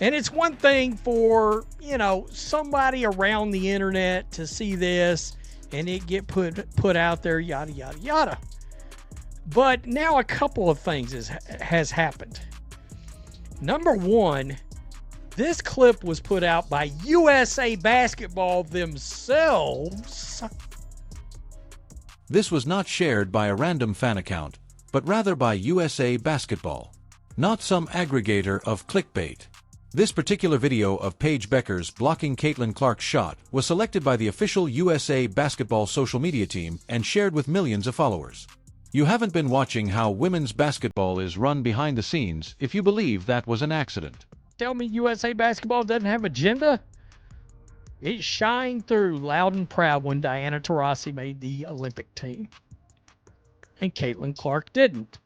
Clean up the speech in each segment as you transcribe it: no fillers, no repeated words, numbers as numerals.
And it's one thing for, somebody around the internet to see this and it get put out there, yada, yada, yada. But now a couple of things has happened. Number one, this clip was put out by USA Basketball themselves. This was not shared by a random fan account, but rather by USA Basketball, not some aggregator of clickbait. This particular video of Paige Bueckers blocking Caitlin Clark's shot was selected by the official USA Basketball social media team and shared with millions of followers. You haven't been watching how women's basketball is run behind the scenes if you believe that was an accident. Tell me USA Basketball doesn't have agenda? It shined through loud and proud when Diana Taurasi made the Olympic team. And Caitlin Clark didn't.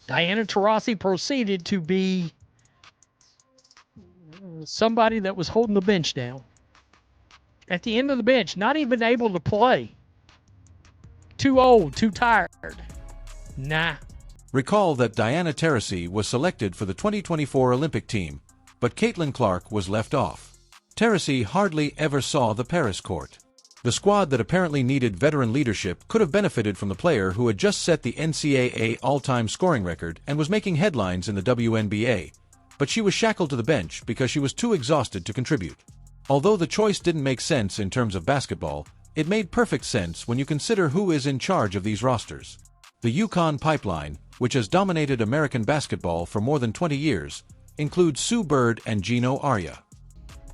Diana Taurasi proceeded to be somebody that was holding the bench down. At the end of the bench, not even able to play. Too old, too tired. Nah. Recall that Diana Taurasi was selected for the 2024 Olympic team, but Caitlin Clark was left off. Taurasi hardly ever saw the Paris court. The squad that apparently needed veteran leadership could have benefited from the player who had just set the NCAA all-time scoring record and was making headlines in the WNBA, but she was shackled to the bench because she was too exhausted to contribute. Although the choice didn't make sense in terms of basketball, it made perfect sense when you consider who is in charge of these rosters. The Yukon Pipeline, which has dominated American basketball for more than 20 years, includes Sue Bird and Gino Aria.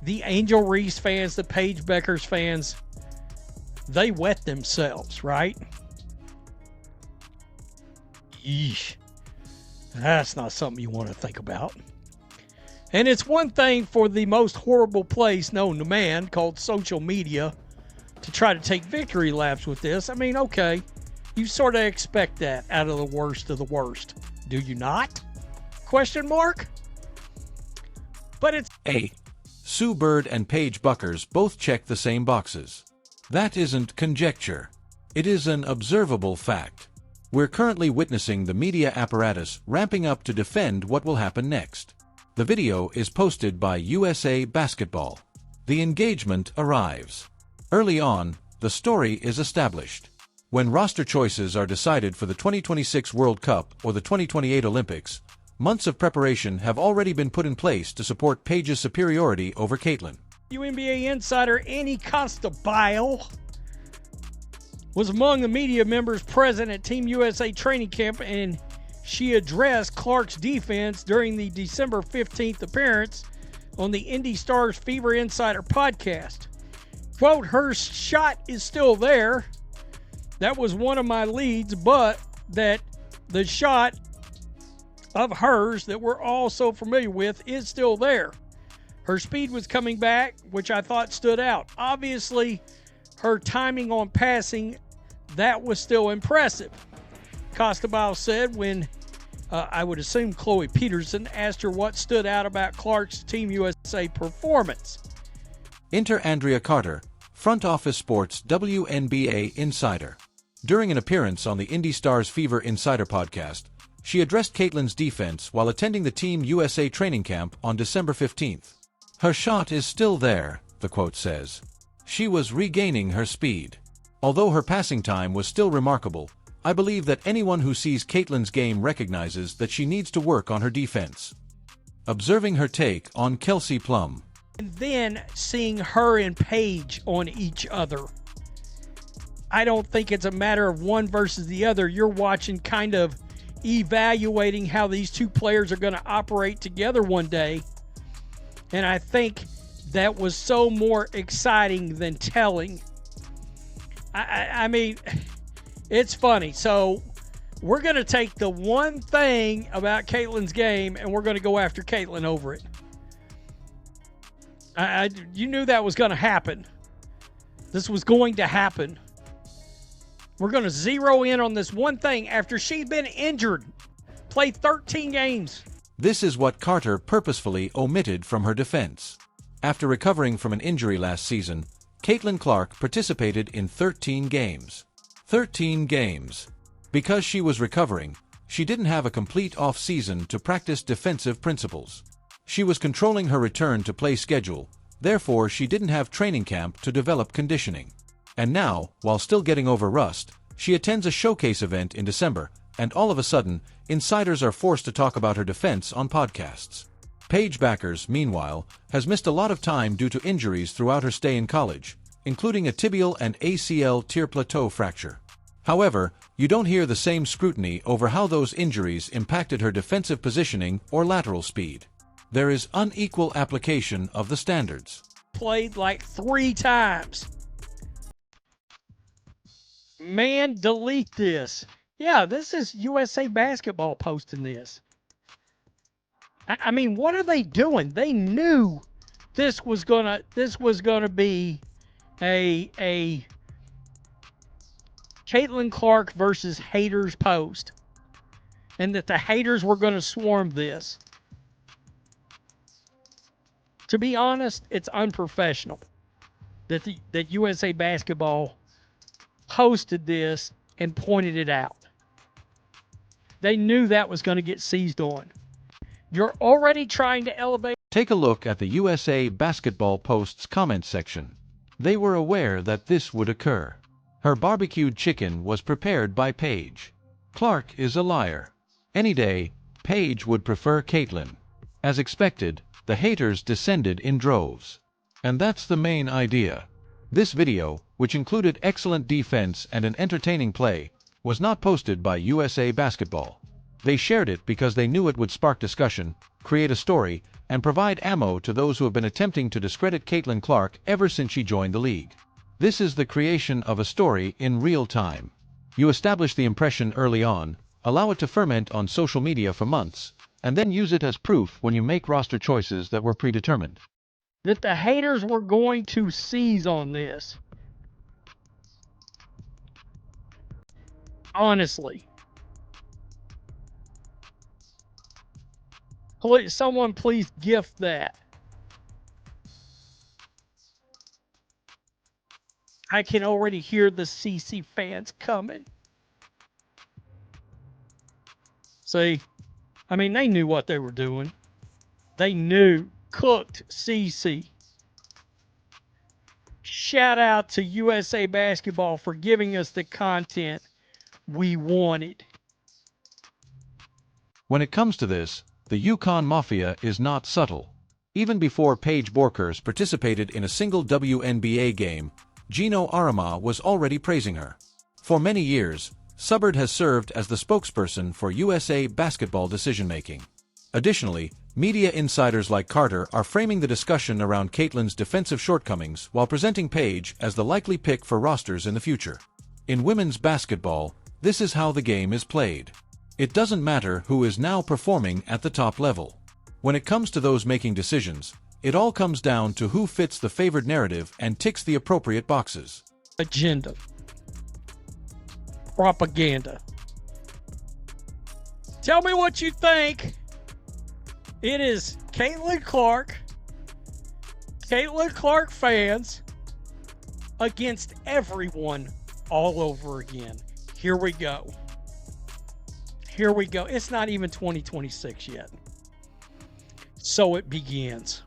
The Angel Reese fans, the Paige Bueckers fans, they wet themselves, right? Yeesh. That's not something you want to think about. And it's one thing for the most horrible place known to man, called social media, to try to take victory laps with this. I mean, okay, you sort of expect that out of the worst of the worst. Do you not? Question mark? But it's... A. Sue Bird and Paige Bueckers both check the same boxes. That isn't conjecture. It is an observable fact. We're currently witnessing the media apparatus ramping up to defend what will happen next. The video is posted by USA Basketball. The engagement arrives. Early on, the story is established. When roster choices are decided for the 2026 World Cup or the 2028 Olympics, months of preparation have already been put in place to support Paige's superiority over Caitlin. WNBA insider Annie Costabile was among the media members present at Team USA training camp, and she addressed Clark's defense during the December 15th appearance on the Indy Stars Fever Insider podcast. Quote, "Her shot is still there. That was one of my leads, but that the shot of hers that we're all so familiar with is still there. Her speed was coming back, which I thought stood out. Obviously, her timing on passing, that was still impressive." Costabile said when I would assume Chloe Peterson asked her what stood out about Clark's Team USA performance. Enter Andrea Carter, Front Office Sports WNBA insider. During an appearance on the Indy Stars Fever Insider podcast, she addressed Caitlin's defense while attending the Team USA training camp on December 15th. "Her shot is still there," the quote says. "She was regaining her speed. Although her passing time was still remarkable, I believe that anyone who sees Caitlin's game recognizes that she needs to work on her defense." Observing her take on Kelsey Plum. And then seeing her and Paige on each other. I don't think it's a matter of one versus the other. You're watching, kind of evaluating how these two players are going to operate together one day. And I think that was so more exciting than telling. I mean, it's funny. So we're going to take the one thing about Caitlin's game and we're going to go after Caitlin over it. You knew that was going to happen. This was going to happen. We're going to zero in on this one thing after she'd been injured. Played 13 games. This is what Carter purposefully omitted from her defense. After recovering from an injury last season, Caitlin Clark participated in 13 games. 13 games. Because she was recovering, she didn't have a complete off-season to practice defensive principles. She was controlling her return to play schedule, therefore she didn't have training camp to develop conditioning. And now, while still getting over rust, she attends a showcase event in December, and all of a sudden, insiders are forced to talk about her defense on podcasts. Paige Bueckers, meanwhile, has missed a lot of time due to injuries throughout her stay in college, including a tibial and ACL tear plateau fracture. However, you don't hear the same scrutiny over how those injuries impacted her defensive positioning or lateral speed. There is unequal application of the standards. Played like 3 times. Man, delete this. Yeah, this is USA Basketball posting this. I mean, what are they doing? They knew this was gonna be a Caitlin Clark versus haters post, and that the haters were gonna swarm this. To be honest, it's unprofessional that USA Basketball posted this and pointed it out. They knew that was going to get seized on. You're already trying to elevate. Take a look at the USA Basketball Post's comment section. They were aware that this would occur. Her barbecued chicken was prepared by Paige. Clark is a liar. Any day, Paige would prefer Caitlin. As expected, the haters descended in droves. And that's the main idea. This video, which included excellent defense and an entertaining play, was not posted by USA Basketball. They shared it because they knew it would spark discussion, create a story, and provide ammo to those who have been attempting to discredit Caitlin Clark ever since she joined the league. This is the creation of a story in real time. You establish the impression early on, allow it to ferment on social media for months, and then use it as proof when you make roster choices that were predetermined. That the haters were going to seize on this. Honestly. Please, someone please gift that. I can already hear the CC fans coming. See, I mean, they knew what they were doing. They knew. Cooked CC. Shout out to USA Basketball for giving us the content we wanted. When it comes to this, the Yukon Mafia is not subtle. Even before Paige Bueckers participated in a single WNBA game, Gino Arama was already praising her. For many years, Subbard has served as the spokesperson for USA Basketball decision-making. Additionally, media insiders like Carter are framing the discussion around Caitlin's defensive shortcomings while presenting Paige as the likely pick for rosters in the future. In women's basketball, this is how the game is played. It doesn't matter who is now performing at the top level. When it comes to those making decisions, it all comes down to who fits the favored narrative and ticks the appropriate boxes. Agenda. Propaganda. Tell me what you think. It is Caitlin Clark fans against everyone all over again. Here we go. Here we go. It's not even 2026 yet. So it begins.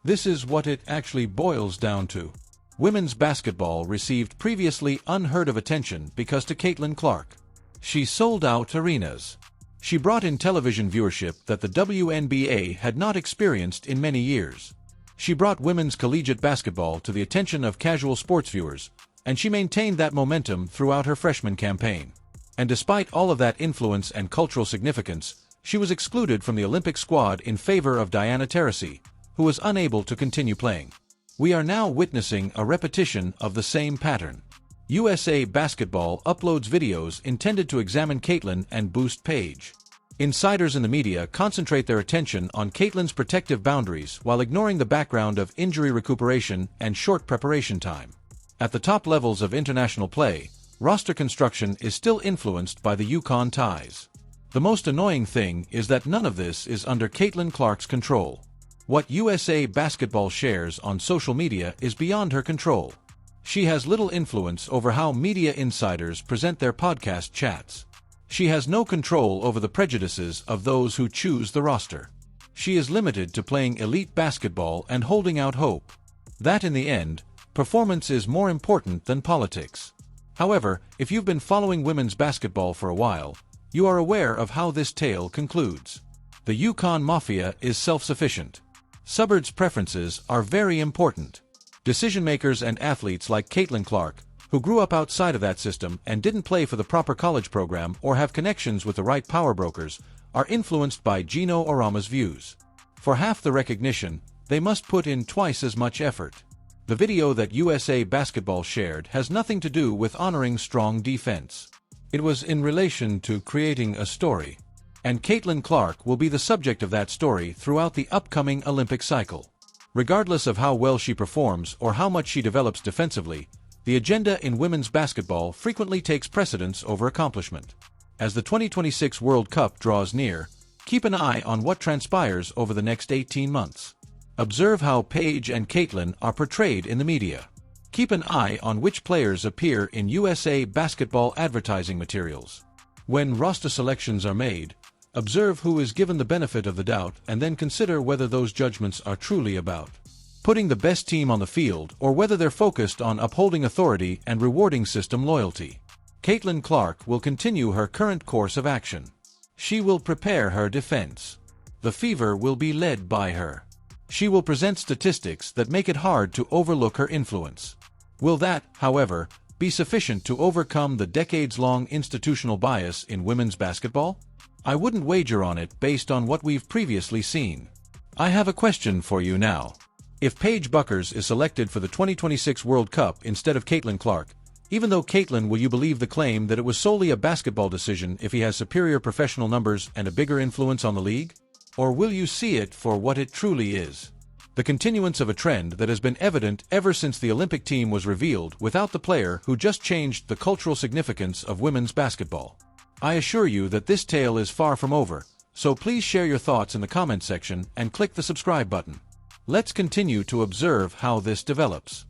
This is what it actually boils down to. Women's basketball received previously unheard of attention because to Caitlin Clark. She sold out arenas. She brought in television viewership that the WNBA had not experienced in many years. She brought women's collegiate basketball to the attention of casual sports viewers, and she maintained that momentum throughout her freshman campaign. And despite all of that influence and cultural significance, she was excluded from the Olympic squad in favor of Diana Taurasi, who was unable to continue playing. We are now witnessing a repetition of the same pattern. USA Basketball uploads videos intended to examine Caitlin and boost Paige. Insiders in the media concentrate their attention on Caitlin's protective boundaries while ignoring the background of injury recuperation and short preparation time. At the top levels of international play, roster construction is still influenced by the Yukon ties. The most annoying thing is that none of this is under Caitlin Clark's control. What USA Basketball shares on social media is beyond her control. She has little influence over how media insiders present their podcast chats. She has no control over the prejudices of those who choose the roster. She is limited to playing elite basketball and holding out hope. That in the end, performance is more important than politics. However, if you've been following women's basketball for a while, you are aware of how this tale concludes. The Yukon Mafia is self-sufficient. Suburbs' preferences are very important. Decision-makers and athletes like Caitlin Clark, who grew up outside of that system and didn't play for the proper college program or have connections with the right power brokers, are influenced by Gino Orama's views. For half the recognition, they must put in twice as much effort. The video that USA Basketball shared has nothing to do with honoring strong defense. It was in relation to creating a story. And Caitlin Clark will be the subject of that story throughout the upcoming Olympic cycle. Regardless of how well she performs or how much she develops defensively, the agenda in women's basketball frequently takes precedence over accomplishment. As the 2026 World Cup draws near, keep an eye on what transpires over the next 18 months. Observe how Paige and Caitlin are portrayed in the media. Keep an eye on which players appear in USA Basketball advertising materials. When roster selections are made, observe who is given the benefit of the doubt and then consider whether those judgments are truly about putting the best team on the field or whether they're focused on upholding authority and rewarding system loyalty. Caitlin Clark will continue her current course of action. She will prepare her defense. The fever will be led by her. She will present statistics that make it hard to overlook her influence. Will that, however, be sufficient to overcome the decades-long institutional bias in women's basketball? I wouldn't wager on it based on what we've previously seen. I have a question for you now. If Paige Bueckers is selected for the 2026 World Cup instead of Caitlin Clark, even though Caitlin, will you believe the claim that it was solely a basketball decision if he has superior professional numbers and a bigger influence on the league? Or will you see it for what it truly is? The continuance of a trend that has been evident ever since the Olympic team was revealed without the player who just changed the cultural significance of women's basketball. I assure you that this tale is far from over, so please share your thoughts in the comment section and click the subscribe button. Let's continue to observe how this develops.